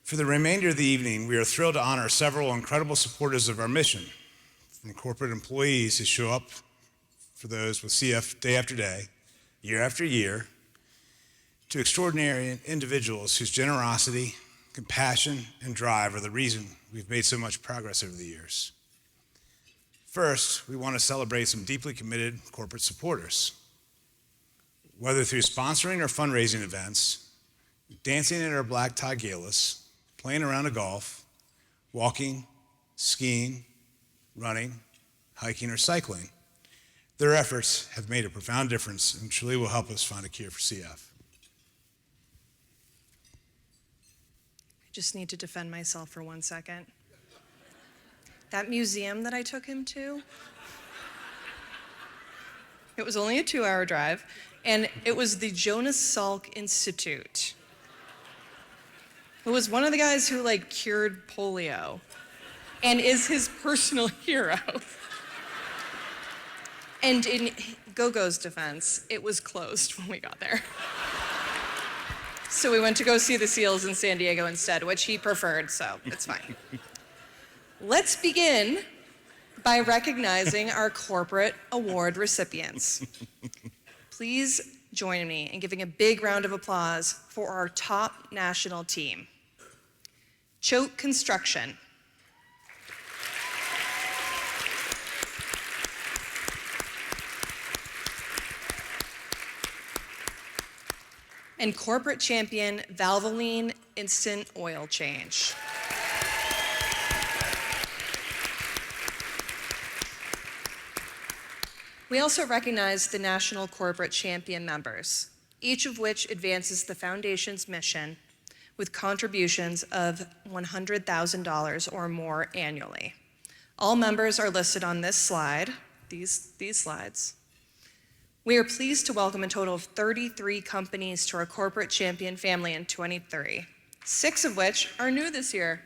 For the remainder of the evening, we are thrilled to honor several incredible supporters of our mission, from corporate employees who show up for those with CF day after day, year after year, to extraordinary individuals whose generosity, compassion, and drive are the reason we've made so much progress over the years. First, we want to celebrate some deeply committed corporate supporters. Whether through sponsoring or fundraising events, dancing at our black tie galas, playing around a golf, walking, skiing, running, hiking, or cycling, their efforts have made a profound difference and truly will help us find a cure for CF. I just need to defend myself for 1 second. That museum that I took him to, it was only a 2-hour drive, and it was the Jonas Salk Institute. It was one of the guys who cured polio and is his personal hero. And in Gogo's defense, it was closed when we got there. So we went to go see the seals in San Diego instead, which he preferred, so it's fine. Let's begin by recognizing our corporate award recipients. Please join me in giving a big round of applause for our top national team. Choate Construction. And corporate champion Valvoline Instant Oil Change. We also recognize the National Corporate Champion members, each of which advances the Foundation's mission with contributions of $100,000 or more annually. All members are listed on this slide, these slides. We are pleased to welcome a total of 33 companies to our Corporate Champion family in 2023, 6 of which are new this year.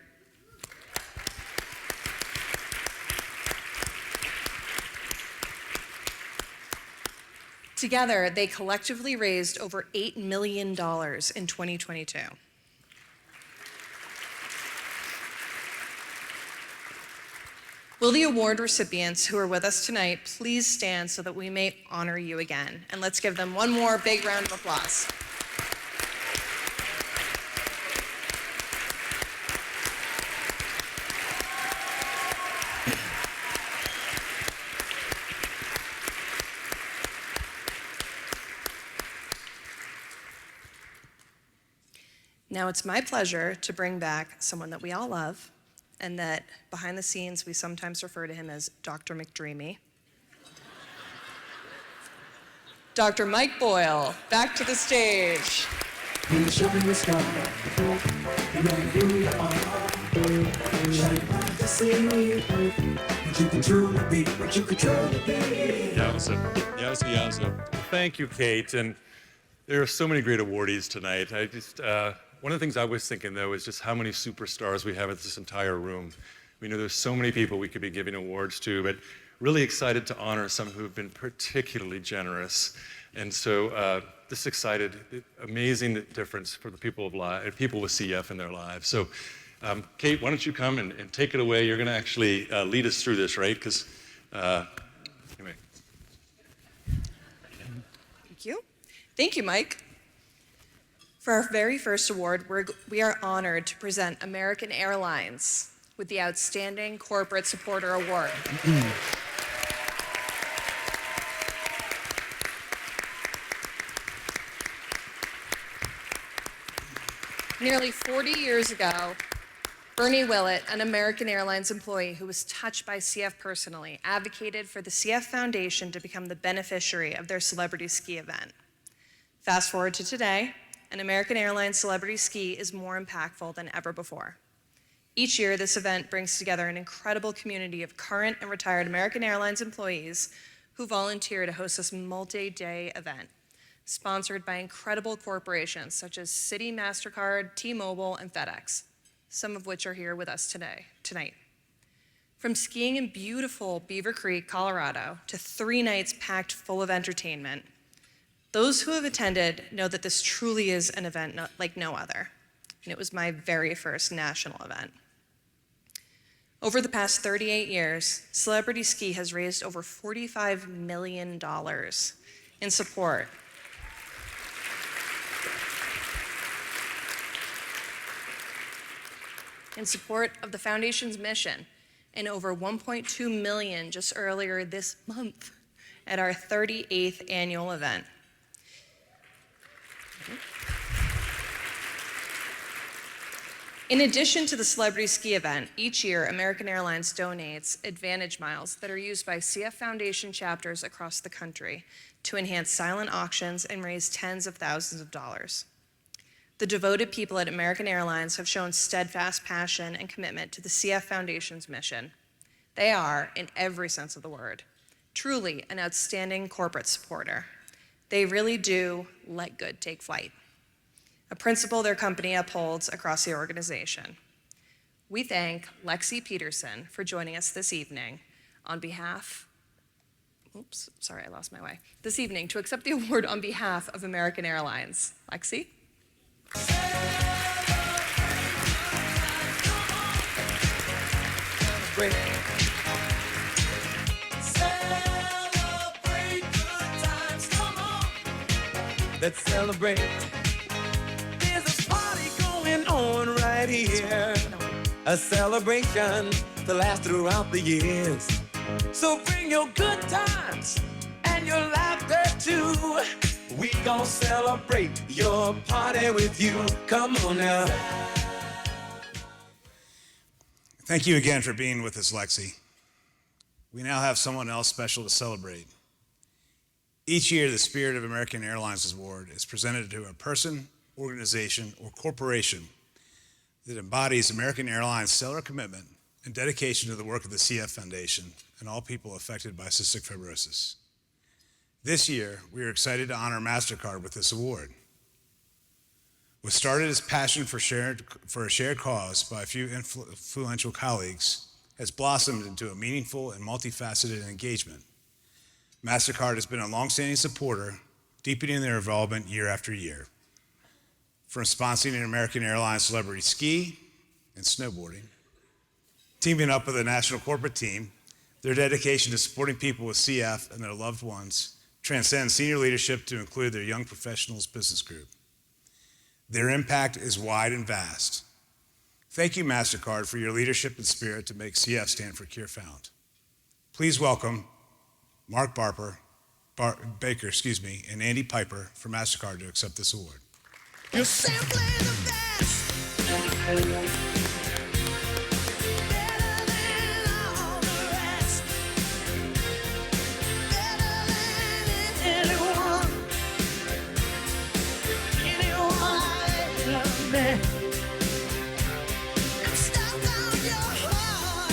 Together, they collectively raised over $8 million in 2022. Will the award recipients who are with us tonight please stand so that we may honor you again? And let's give them one more big round of applause. Now it's my pleasure to bring back someone that we all love, and that behind the scenes we sometimes refer to him as Dr. McDreamy. Dr. Mike Boyle, back to the stage. Yowza. Thank you, Kate. And there are so many great awardees tonight. One of the things I was thinking, though, is just how many superstars we have in this entire room. We know there's so many people we could be giving awards to, but really excited to honor some who have been particularly generous. And so this excited, amazing difference for the people with CF in their lives. So Kate, why don't you come and take it away? You're going to actually lead us through this, right? Because anyway. Thank you, Mike. For our very first award, we are honored to present American Airlines with the Outstanding Corporate Supporter Award. Nearly 40 years ago, Bernie Willett, an American Airlines employee who was touched by CF personally, advocated for the CF Foundation to become the beneficiary of their celebrity ski event. Fast forward to today, an American Airlines Celebrity Ski is more impactful than ever before. Each year, this event brings together an incredible community of current and retired American Airlines employees who volunteer to host this multi-day event, sponsored by incredible corporations such as Citi, MasterCard, T-Mobile, and FedEx, some of which are here with us tonight. From skiing in beautiful Beaver Creek, Colorado, to 3 nights packed full of entertainment, those who have attended know that this truly is an event like no other. and it was my very first national event. Over the past 38 years, Celebrity Ski has raised over $45 million in support of the foundation's mission, and over 1.2 million just earlier this month at our 38th annual event. In addition to the Celebrity Ski event, each year American Airlines donates Advantage Miles that are used by CF Foundation chapters across the country to enhance silent auctions and raise tens of thousands of dollars. The devoted people at American Airlines have shown steadfast passion and commitment to the CF Foundation's mission. They are, in every sense of the word, truly an outstanding corporate supporter. They really do let good take flight, a principle their company upholds across the organization. We thank Lexi Peterson for joining us this evening on behalf, this evening to accept the award on behalf of American Airlines. Lexi? Great. Let's celebrate. There's a party going on right here. A celebration to last throughout the years. So bring your good times and your laughter too. We gon' celebrate your party with you. Come on now. Thank you again for being with us, Lexi. We now have someone else special to celebrate. Each year, the Spirit of American Airlines Award is presented to a person, organization, or corporation that embodies American Airlines' stellar commitment and dedication to the work of the CF Foundation and all people affected by cystic fibrosis. This year, we are excited to honor MasterCard with this award. What started as passion for a shared cause by a few influential colleagues has blossomed into a meaningful and multifaceted engagement. MasterCard has been a longstanding supporter, deepening their involvement year after year. From sponsoring an American Airlines Celebrity Ski and snowboarding, teaming up with a national corporate team, their dedication to supporting people with CF and their loved ones transcends senior leadership to include their Young Professionals Business Group. Their impact is wide and vast. Thank you, MasterCard, for your leadership and spirit to make CF stand for Cure Found. Please welcome Mark Baker, and Andy Piper from MasterCard to accept this award. You're simply the best. Better than all the rest. Better than anyone. Anyone I ever met. I'm stuck on your heart.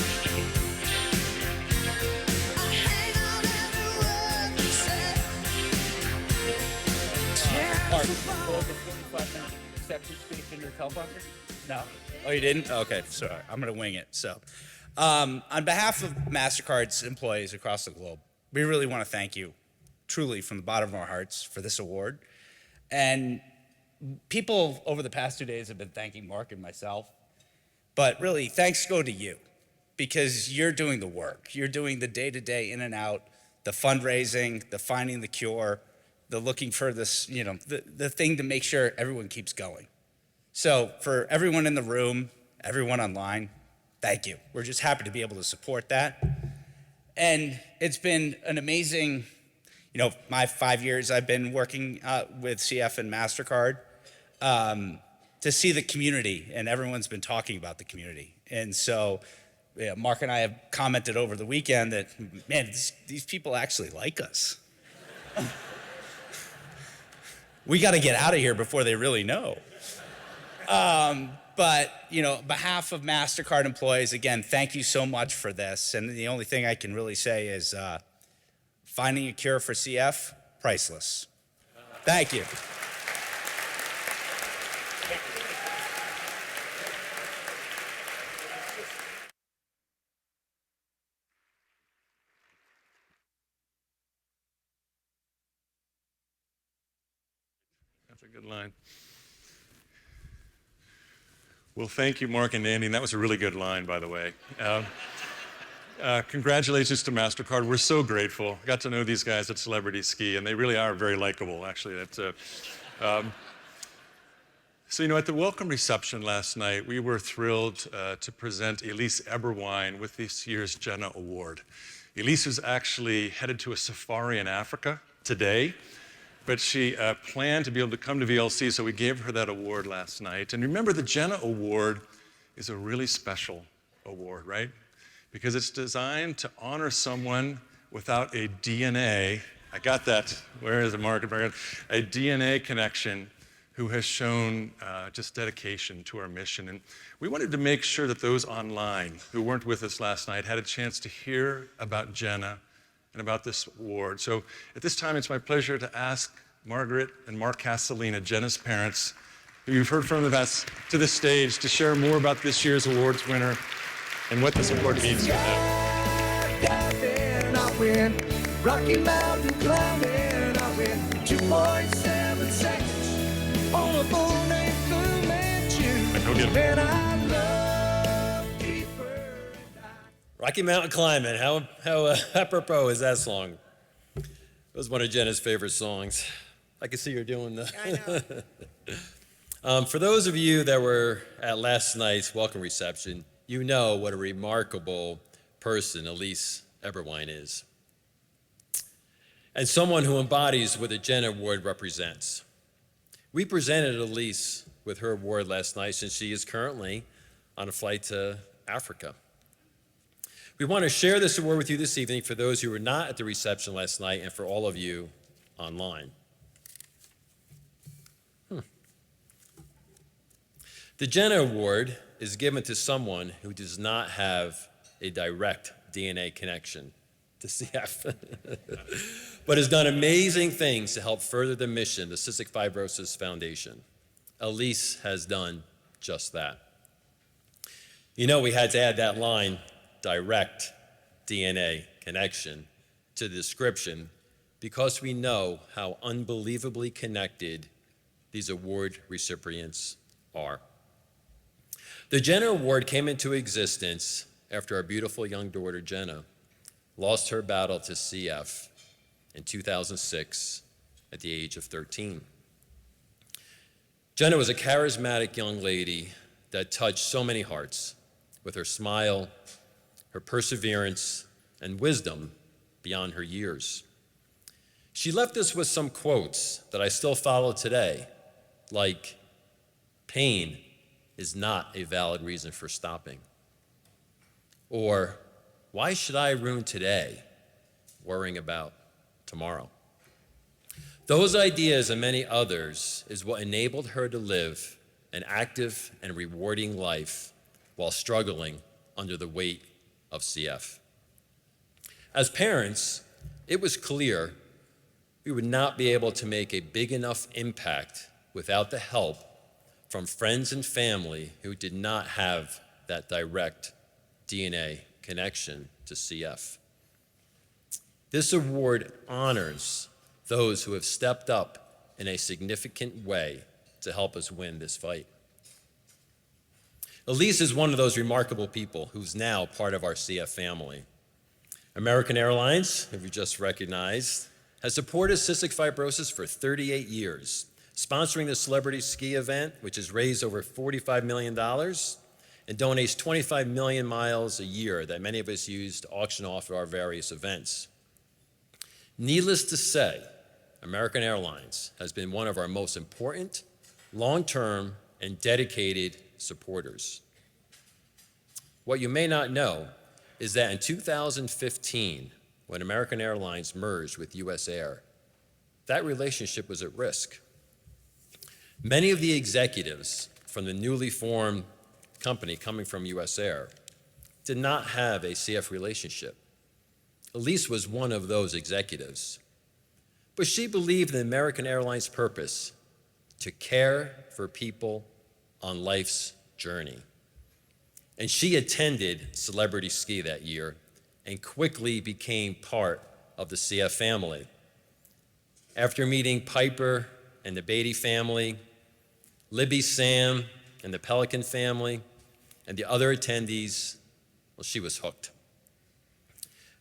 I hang on every word you say. Mark, go over 45-minute acceptance speech in your teleprompter? No? Oh, you didn't? Okay, sorry. I'm going to wing it. So, on behalf of MasterCard's employees across the globe, we really want to thank you, truly, from the bottom of our hearts for this award. And people over the past 2 days have been thanking Mark and myself. But really, thanks go to you, because you're doing the work. You're doing the day-to-day in and out, the fundraising, the finding the cure, the looking for this, the thing to make sure everyone keeps going. So for everyone in the room, everyone online, thank you. We're just happy to be able to support that. And it's been an amazing, my 5 years I've been working with CF and MasterCard, to see the community, and everyone's been talking about the community. And so Mark and I have commented over the weekend that, man, these people actually like us. We got to get out of here before they really know. But, on behalf of MasterCard employees, again, thank you so much for this. And the only thing I can really say is finding a cure for CF, priceless. Thank you. That's a good line. Well, thank you, Mark and Andy. And that was a really good line, by the way. Congratulations to MasterCard. We're so grateful. Got to know these guys at Celebrity Ski, and they really are very likable, actually. So, at the welcome reception last night, we were thrilled to present Elise Eberwein with this year's Jenna Award. Elise was actually headed to a safari in Africa today, but she planned to be able to come to VLC, so we gave her that award last night. And remember, the Jenna Award is a really special award, right? Because it's designed to honor someone without a DNA, I got that, where is it, Mark? A DNA connection who has shown just dedication to our mission. And we wanted to make sure that those online who weren't with us last night had a chance to hear about Jenna and about this award. So at this time, it's my pleasure to ask Margaret and Mark Castellina, Jenna's parents, who you've heard from the past, to the stage to share more about this year's awards winner and what this award means to them. Diving, I win. Rocky Mountain climbing, I win. 2.7 seconds on a full-length Fu Manchu. And I love deeper and I... Rocky Mountain Climbing. How apropos is that song? It was one of Jenna's favorite songs. I can see her doing the. I know. For those of you that were at last night's welcome reception, you know what a remarkable person Elise Eberwein is, and someone who embodies what the Jenna Award represents. We presented Elise with her award last night since she is currently on a flight to Africa. We want to share this award with you this evening for those who were not at the reception last night and for all of you online. The Jenna Award is given to someone who does not have a direct DNA connection to CF, but has done amazing things to help further the mission, the Cystic Fibrosis Foundation. Elise has done just that. We had to add that line, direct DNA connection, to the description because we know how unbelievably connected these award recipients are. The Jenna Award came into existence after our beautiful young daughter, Jenna, lost her battle to CF in 2006 at the age of 13. Jenna was a charismatic young lady that touched so many hearts with her smile, her perseverance, and wisdom beyond her years. She left us with some quotes that I still follow today, like, "Pain is not a valid reason for stopping," or, "Why should I ruin today worrying about tomorrow?" Those ideas and many others is what enabled her to live an active and rewarding life while struggling under the weight of CF. As parents, it was clear we would not be able to make a big enough impact without the help from friends and family who did not have that direct DNA connection to CF. This award honors those who have stepped up in a significant way to help us win this fight. Elise is one of those remarkable people who's now part of our CF family. American Airlines, who we just recognized, has supported cystic fibrosis for 38 years, sponsoring the Celebrity Ski event, which has raised over $45 million and donates 25 million miles a year that many of us use to auction off at our various events. Needless to say, American Airlines has been one of our most important, long-term, and dedicated supporters. What you may not know is that in 2015, when American Airlines merged with US Air, that relationship was at risk. Many of the executives from the newly formed company coming from US Air did not have a CF relationship. Elise was one of those executives. But she believed in American Airlines' purpose to care for people on life's journey. And she attended Celebrity Ski that year and quickly became part of the CF family. After meeting Piper and the Beatty family, Libby, Sam, and the Pelican family and the other attendees, well, she was hooked.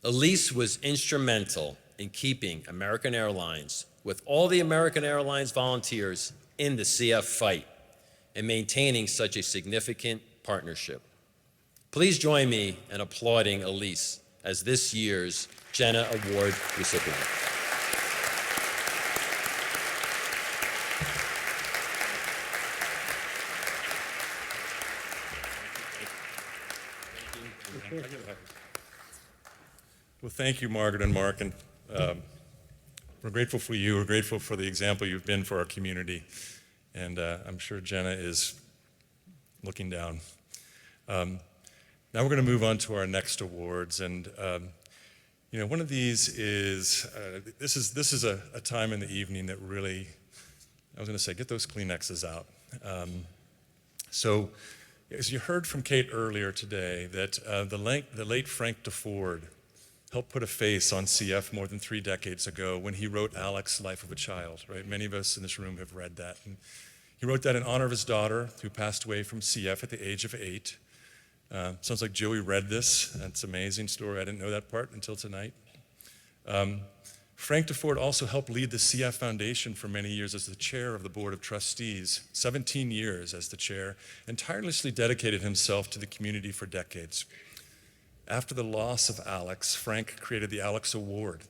Elise was instrumental in keeping American Airlines, with all the American Airlines volunteers, in the CF fight and maintaining such a significant partnership. Please join me in applauding Elise as this year's Jenna Award recipient. Well, thank you, Margaret and Mark, and we're grateful for you. We're grateful for the example you've been for our community, and I'm sure Jenna is looking down. Now we're going to move on to our next awards, and one of these is this is a time in the evening that really, I was going to say, get those Kleenexes out. So, as you heard from Kate earlier today, that the late Frank DeFord helped put a face on CF more than 3 decades ago when he wrote Alec's Life of a Child, right? Many of us in this room have read that. And he wrote that in honor of his daughter, who passed away from CF at the age of 8. Sounds like Joey read this. That's an amazing story. I didn't know that part until tonight. Frank DeFord also helped lead the CF Foundation for many years as the chair of the Board of Trustees, 17 years as the chair, and tirelessly dedicated himself to the community for decades. After the loss of Alex, Frank created the Alex Award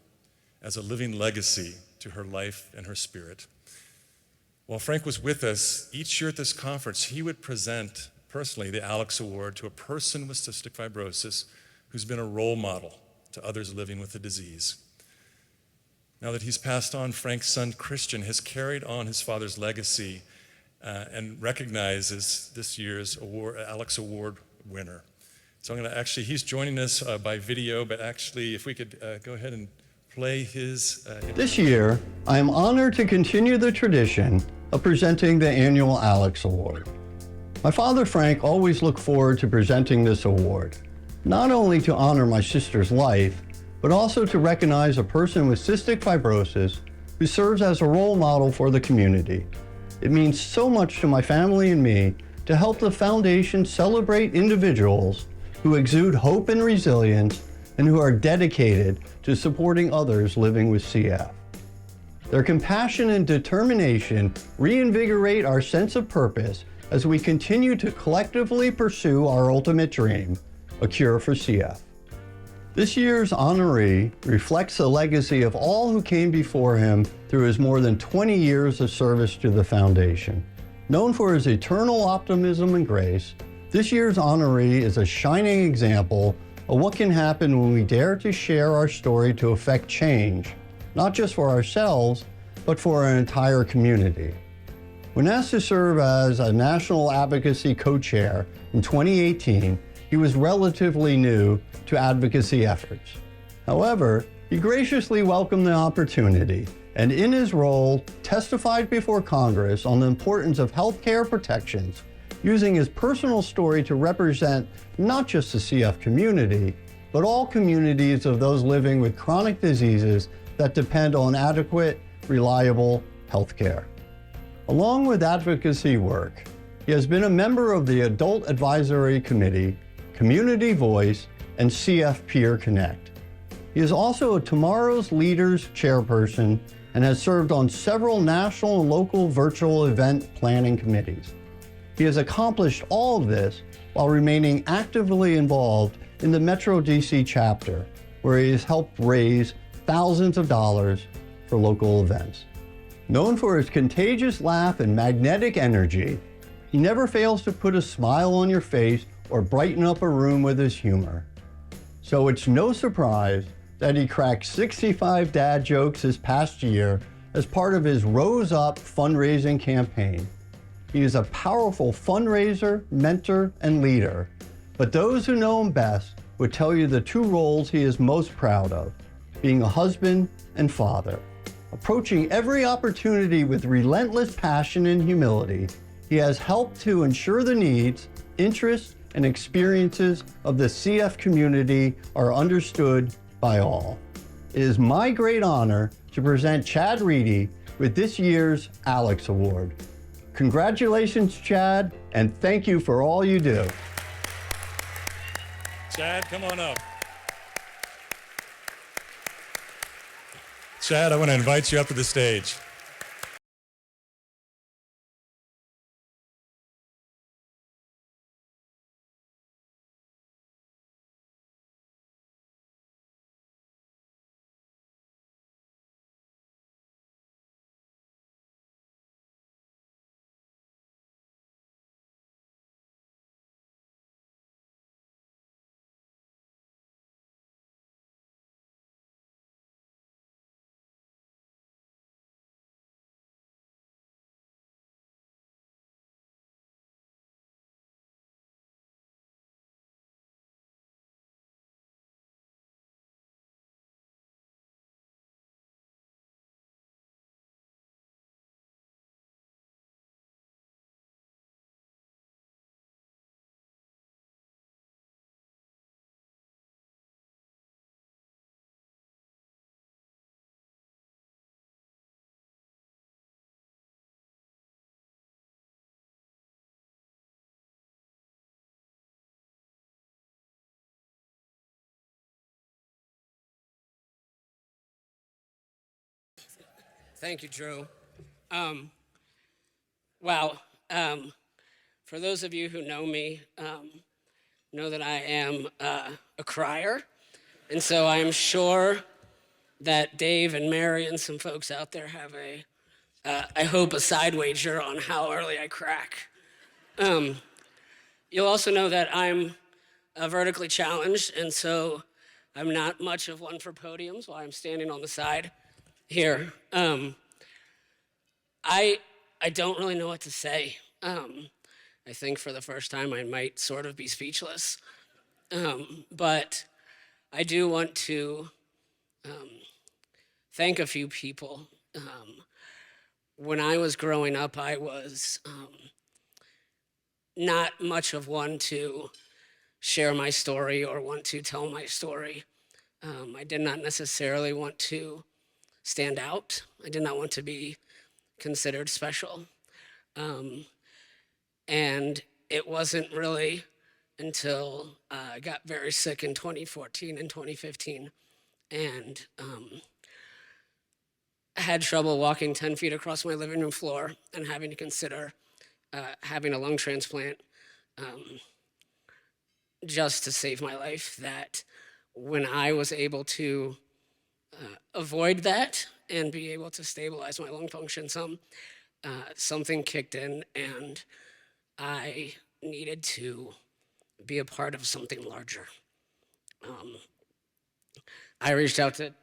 as a living legacy to her life and her spirit. While Frank was with us, each year at this conference, he would present personally the Alex Award to a person with cystic fibrosis who's been a role model to others living with the disease. Now that he's passed on, Frank's son, Christian, has carried on his father's legacy and recognizes this year's Alex Award winner. So I'm going to he's joining us by video, but actually, if we could go ahead and play his... This year, I am honored to continue the tradition of presenting the annual Alex Award. My father, Frank, always looked forward to presenting this award, not only to honor my sister's life, but also to recognize a person with cystic fibrosis who serves as a role model for the community. It means so much to my family and me to help the foundation celebrate individuals who exude hope and resilience and who are dedicated to supporting others living with CF. Their compassion and determination reinvigorate our sense of purpose as we continue to collectively pursue our ultimate dream, a cure for CF. This year's honoree reflects the legacy of all who came before him through his more than 20 years of service to the foundation. Known for his eternal optimism and grace, this year's honoree is a shining example of what can happen when we dare to share our story to affect change, not just for ourselves, but for our entire community. When asked to serve as a National Advocacy Co-Chair in 2018, he was relatively new to advocacy efforts. However, he graciously welcomed the opportunity and in his role testified before Congress on the importance of healthcare protections, using his personal story to represent not just the CF community, but all communities of those living with chronic diseases that depend on adequate, reliable healthcare. Along with advocacy work, he has been a member of the Adult Advisory Committee, Community Voice, and CF Peer Connect. He is also a Tomorrow's Leaders chairperson and has served on several national and local virtual event planning committees. He has accomplished all of this while remaining actively involved in the Metro DC chapter, where he has helped raise thousands of dollars for local events. Known for his contagious laugh and magnetic energy, he never fails to put a smile on your face or brighten up a room with his humor. So it's no surprise that he cracked 65 dad jokes this past year as part of his Rose Up fundraising campaign. He is a powerful fundraiser, mentor, and leader, but those who know him best would tell you the 2 roles he is most proud of, being a husband and father. Approaching every opportunity with relentless passion and humility, he has helped to ensure the needs, interests, and experiences of the CF community are understood by all. It is my great honor to present Chad Reedy with this year's Alex Award. Congratulations, Chad, and thank you for all you do. Chad, come on up. Chad, I want to invite you up to the stage. Thank you, Drew. Wow. For those of you who know me, know that I am a crier. And so I am sure that Dave and Mary and some folks out there have I hope, a side wager on how early I crack. You'll also know that I'm vertically challenged, and so I'm not much of one for podiums while I'm standing on the side here. I don't really know what to say. I think for the first time I might sort of be speechless. But I do want to thank a few people. When I was growing up, I was not much of one to share my story or want to tell my story. I did not necessarily want to stand out. I did not want to be considered special. And it wasn't really until I got very sick in 2014 and 2015 and had trouble walking 10 feet across my living room floor and having to consider having a lung transplant just to save my life, that when I was able to avoid that and be able to stabilize my lung function something kicked in, and I needed to be a part of something larger. I reached out to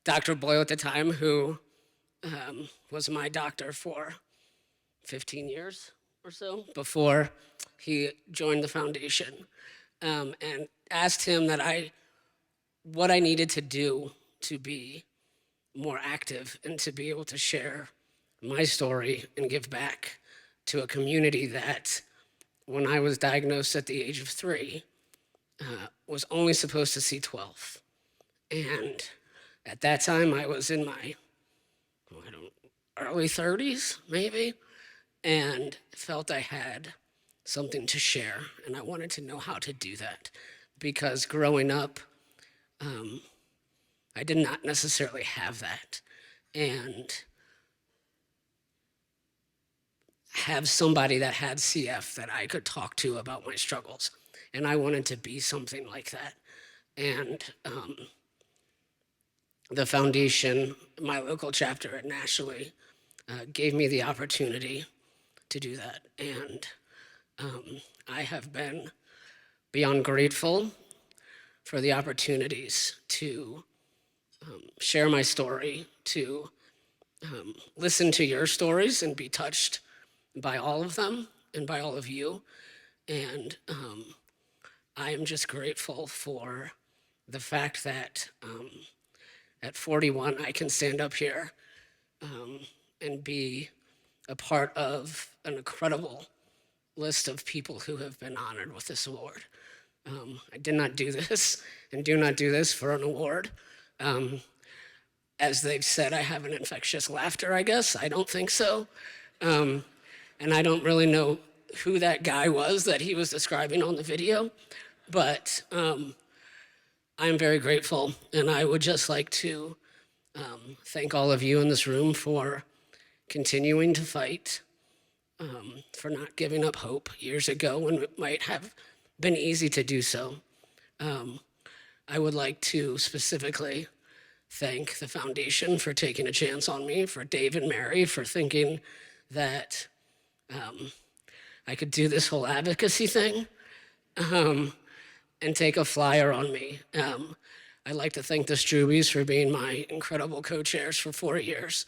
Dr. Boyle at the time, who was my doctor for 15 years or so before he joined the foundation, and asked him what I needed to do to be more active and to be able to share my story and give back to a community that, when I was diagnosed at the age of 3, was only supposed to see 12. And at that time, I was in my early 30s, maybe, and felt I had something to share, and I wanted to know how to do that. Because growing up, I did not necessarily have that. And have somebody that had CF that I could talk to about my struggles. And I wanted to be something like that. And the foundation, my local chapter at Nationally, gave me the opportunity to do that. And I have been beyond grateful for the opportunities to share my story, to listen to your stories and be touched by all of them and by all of you. And I am just grateful for the fact that at 41, I can stand up here and be a part of an incredible list of people who have been honored with this award. I did not do this and do not do this for an award. As they've said, I have an infectious laughter, I guess. I don't think so. And I don't really know who that guy was that he was describing on the video, but I'm very grateful. And I would just like to thank all of you in this room for continuing to fight, for not giving up hope years ago when it might have been easy to do so. I would like to specifically thank the foundation for taking a chance on me, for Dave and Mary for thinking that I could do this whole advocacy thing and take a flyer on me. I'd like to thank the Strubies for being my incredible co-chairs for 4 years.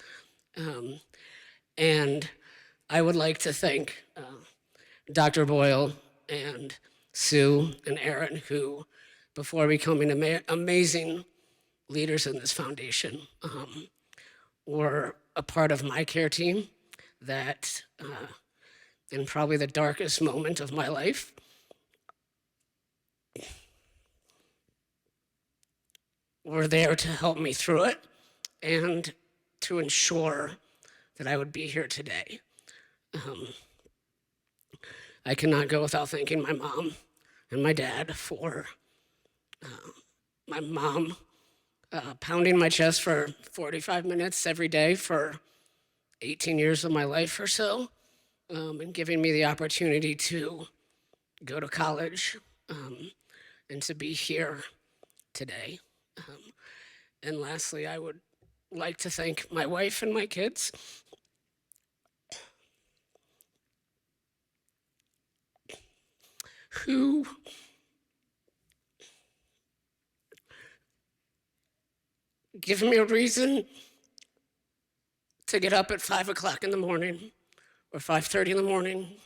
And I would like to thank Dr. Boyle and Sue and Aaron, who, before becoming amazing leaders in this foundation, were a part of my care team that, in probably the darkest moment of my life, were there to help me through it and to ensure that I would be here today. I cannot go without thanking my mom and my dad for my mom pounding my chest for 45 minutes every day for 18 years of my life or so, and giving me the opportunity to go to college and to be here today. And lastly, I would like to thank my wife and my kids. Who give me a reason to get up at 5 o'clock in the morning or 5:30 in the morning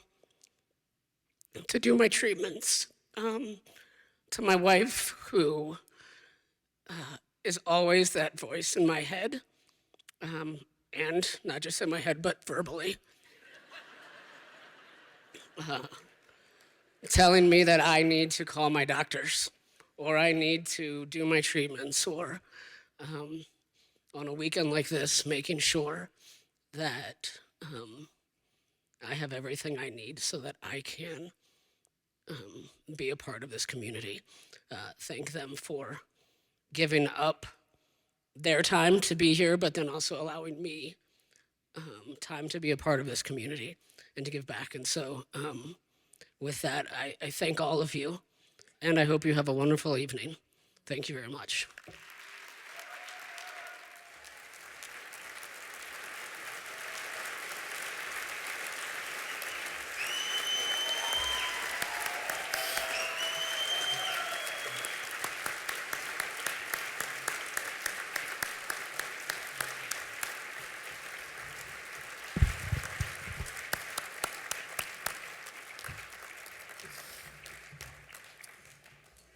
to do my treatments. To my wife, who is always that voice in my head, and not just in my head, but verbally, telling me that I need to call my doctors, or I need to do my treatments, or on a weekend like this, making sure that I have everything I need so that I can be a part of this community. Thank them for giving up their time to be here, but then also allowing me time to be a part of this community and to give back. And so with that, I thank all of you, and I hope you have a wonderful evening. Thank you very much.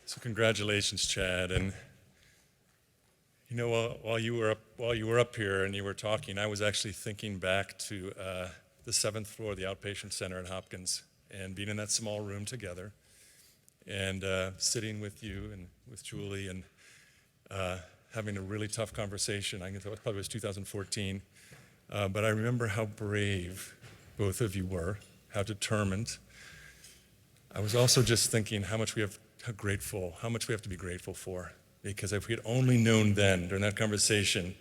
So congratulations, Chad. And you know, while you were up here and you were talking, I was actually thinking back to the 7th floor of the outpatient center at Hopkins and being in that small room together and sitting with you and with Julie and having a really tough conversation. I guess it probably was 2014. But I remember how brave both of you were, how determined. I was also just thinking how much we have to be grateful for. Because if we had only known then, during that conversation,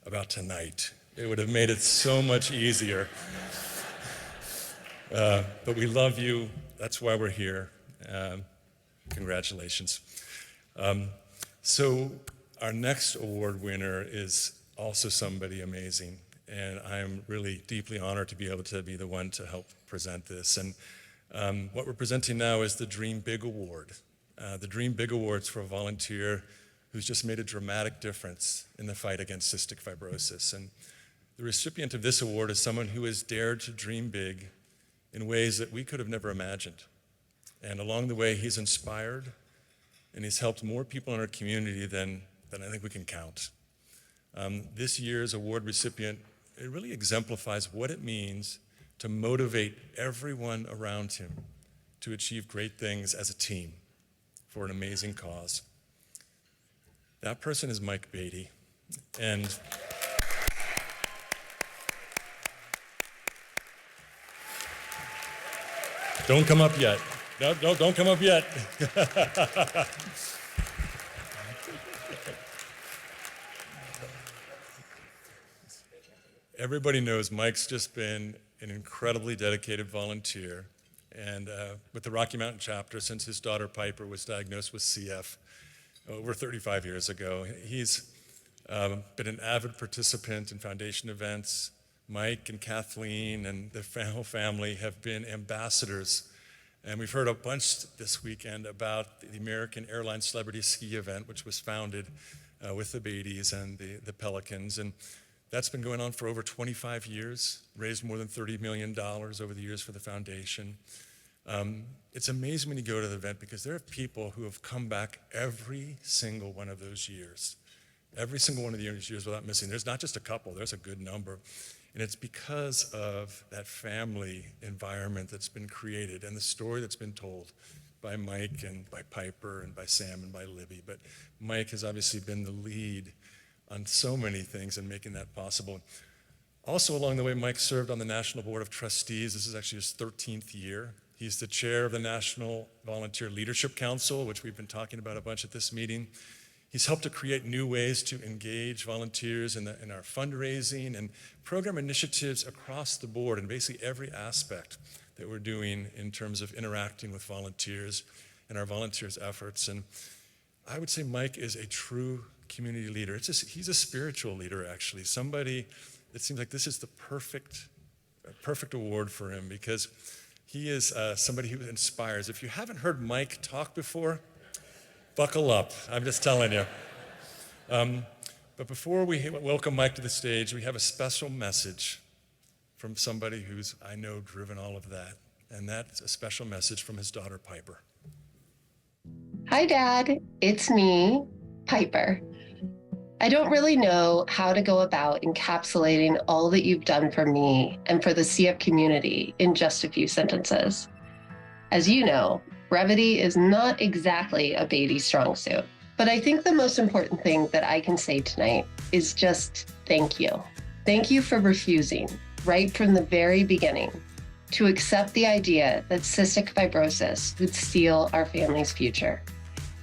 about tonight, it would have made it so much easier. But we love you. That's why we're here. Congratulations. So our next award winner is also somebody amazing. And I'm really deeply honored to be able to be the one to help present this. And what we're presenting now is the Dream Big Award. The Dream Big Award's for a volunteer who's just made a dramatic difference in the fight against cystic fibrosis. And the recipient of this award is someone who has dared to dream big in ways that we could have never imagined. And along the way, he's inspired and he's helped more people in our community than I think we can count. This year's award recipient, it really exemplifies what it means to motivate everyone around him to achieve great things as a team for an amazing cause. That person is Mike Beatty. And Don't come up yet. No, don't come up yet. Everybody knows Mike's just been an incredibly dedicated volunteer, and with the Rocky Mountain chapter since his daughter Piper was diagnosed with CF over 35 years ago. He's been an avid participant in foundation events. Mike and Kathleen and the whole family have been ambassadors. And we've heard a bunch this weekend about the American Airlines Celebrity Ski event, which was founded with the Beatties and the Pelicans. And that's been going on for over 25 years, raised more than $30 million over the years for the foundation. It's amazing when you go to the event because there are people who have come back every single one of those years. Every single one of those years without missing. There's not just a couple, there's a good number. And it's because of that family environment that's been created and the story that's been told by Mike and by Piper and by Sam and by Libby. But Mike has obviously been the lead on so many things and making that possible. Also along the way, Mike served on the National Board of Trustees. This is actually his 13th year. He's the chair of the National Volunteer Leadership Council, which we've been talking about a bunch at this meeting. He's helped to create new ways to engage volunteers in our fundraising and program initiatives across the board in basically every aspect that we're doing in terms of interacting with volunteers and our volunteers' efforts. And I would say Mike is a true community leader. He's a spiritual leader, actually. Somebody that seems like this is the perfect award for him because he is somebody who inspires. If you haven't heard Mike talk before, buckle up, I'm just telling you. But before we welcome Mike to the stage, we have a special message from somebody who's, I know, driven all of that. And that's a special message from his daughter, Piper. Hi, Dad. It's me, Piper. I don't really know how to go about encapsulating all that you've done for me and for the CF community in just a few sentences. As you know, brevity is not exactly a Beatty strong suit, but I think the most important thing that I can say tonight is just thank you. Thank you for refusing, right from the very beginning, to accept the idea that cystic fibrosis would steal our family's future.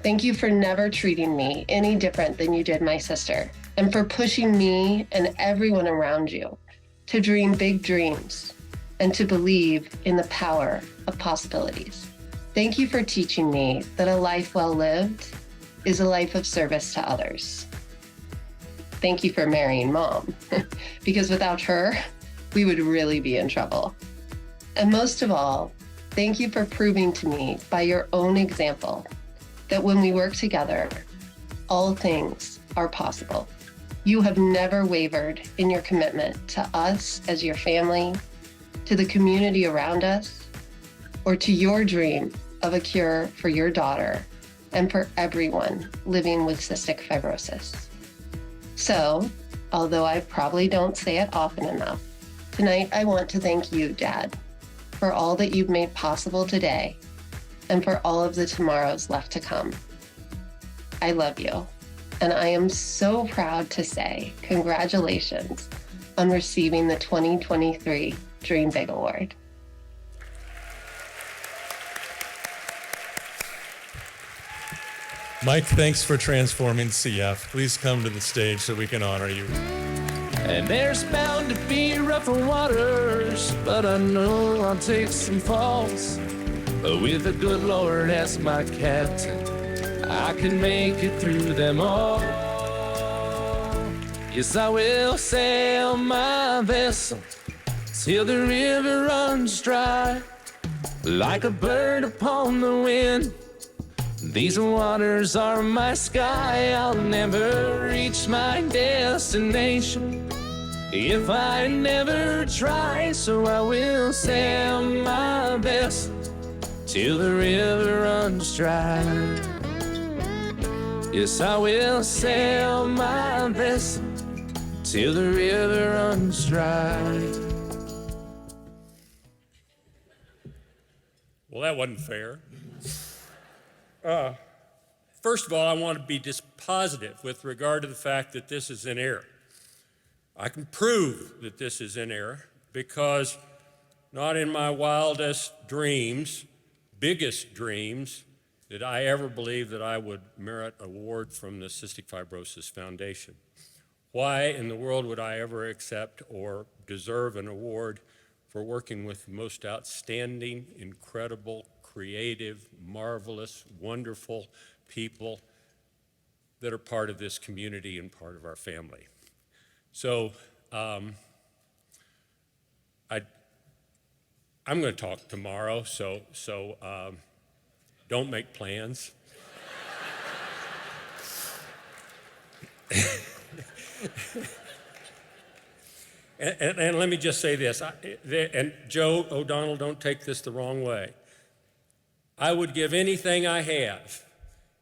Thank you for never treating me any different than you did my sister, and for pushing me and everyone around you to dream big dreams and to believe in the power of possibilities. Thank you for teaching me that a life well lived is a life of service to others. Thank you for marrying Mom, because without her, we would really be in trouble. And most of all, thank you for proving to me by your own example that when we work together, all things are possible. You have never wavered in your commitment to us as your family, to the community around us, or to your dream of a cure for your daughter and for everyone living with cystic fibrosis. So, although I probably don't say it often enough, tonight I want to thank you, Dad, for all that you've made possible today and for all of the tomorrows left to come. I love you, and I am so proud to say congratulations on receiving the 2023 Dream Big Award. Mike, thanks for transforming CF. Please come to the stage so we can honor you. And there's bound to be rougher waters, but I know I'll take some falls. But with the good Lord as my captain, I can make it through them all. Yes, I will sail my vessel till the river runs dry. Like a bird upon the wind, these waters are my sky. I'll never reach my destination if I never try. So I will sail my vessel till the river runs dry. Yes, I will sail my vessel till the river runs dry. Well, that wasn't fair. First of all, I want to be dispositive with regard to the fact that this is in error. I can prove that this is in error because not in my wildest dreams, biggest dreams, did I ever believe that I would merit an award from the Cystic Fibrosis Foundation. Why in the world would I ever accept or deserve an award for working with the most outstanding, incredible, creative, marvelous, wonderful people that are part of this community and part of our family? So I'm going to talk tomorrow, so don't make plans. And let me just say this, and Joe O'Donnell, don't take this the wrong way. I would give anything I have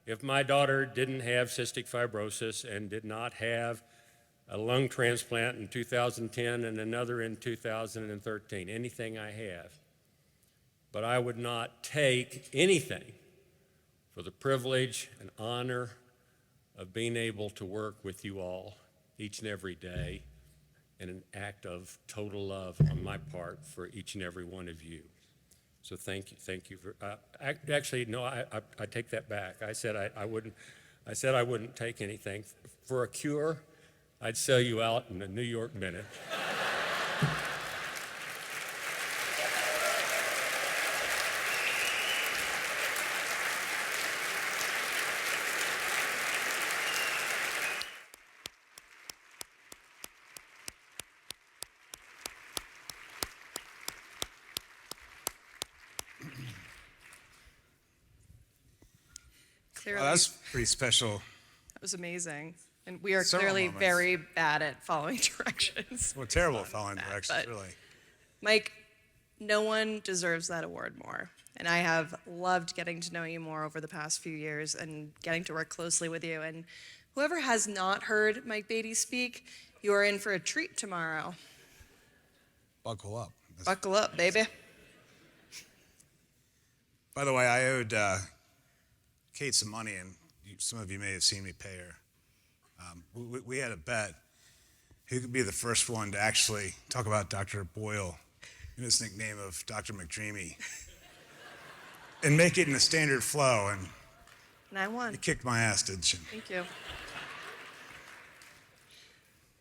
if my daughter didn't have cystic fibrosis and did not have a lung transplant in 2010 and another in 2013, anything I have. But I would not take anything for the privilege and honor of being able to work with you all each and every day in an act of total love on my part for each and every one of you. So thank you for, actually, no, I take that back. I said I wouldn't take anything. For a cure, I'd sell you out in a New York minute. Clearly, Well, that's pretty special. that was amazing. And we are Several clearly moments. very bad at following directions. Well, terrible at following directions, but- really. Mike, no one deserves that award more. And I have loved getting to know you more over the past few years and getting to work closely with you. And whoever has not heard Mike Beatty speak, you are in for a treat tomorrow. Buckle up. Buckle up, baby. By the way, I owed Kate some money, and some of you may have seen me pay her. We had a bet who could be the first one to actually talk about Dr. Boyle in his nickname of Dr. McDreamy and make it in a standard flow, and And I won. you kicked my ass, didn't you? Thank you.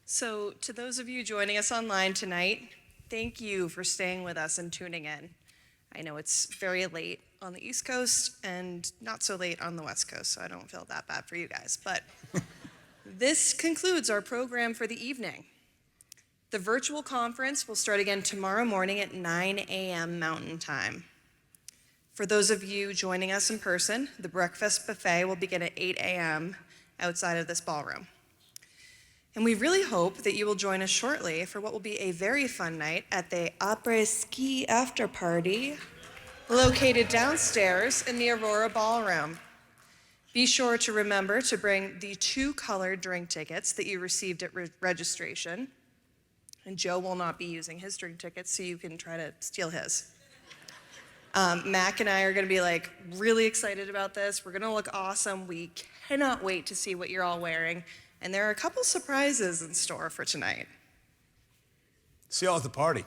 So, to those of you joining us online tonight, thank you for staying with us and tuning in. I know it's very late on the East Coast and not so late on the West Coast, so I don't feel that bad for you guys. But this concludes our program for the evening. The virtual conference will start again tomorrow morning at 9 a.m. Mountain Time. For those of you joining us in person, the breakfast buffet will begin at 8 a.m. outside of this ballroom. And we really hope that you will join us shortly for what will be a very fun night at the après-ski after party located downstairs in the Aurora Ballroom. Be sure to remember to bring the 2 colored drink tickets that you received at registration. And Joe will not be using his drink tickets, so you can try to steal his. Mac and I are gonna be like really excited about this. We're gonna look awesome. We cannot wait to see what you're all wearing. And there are a couple surprises in store for tonight. See y'all at the party.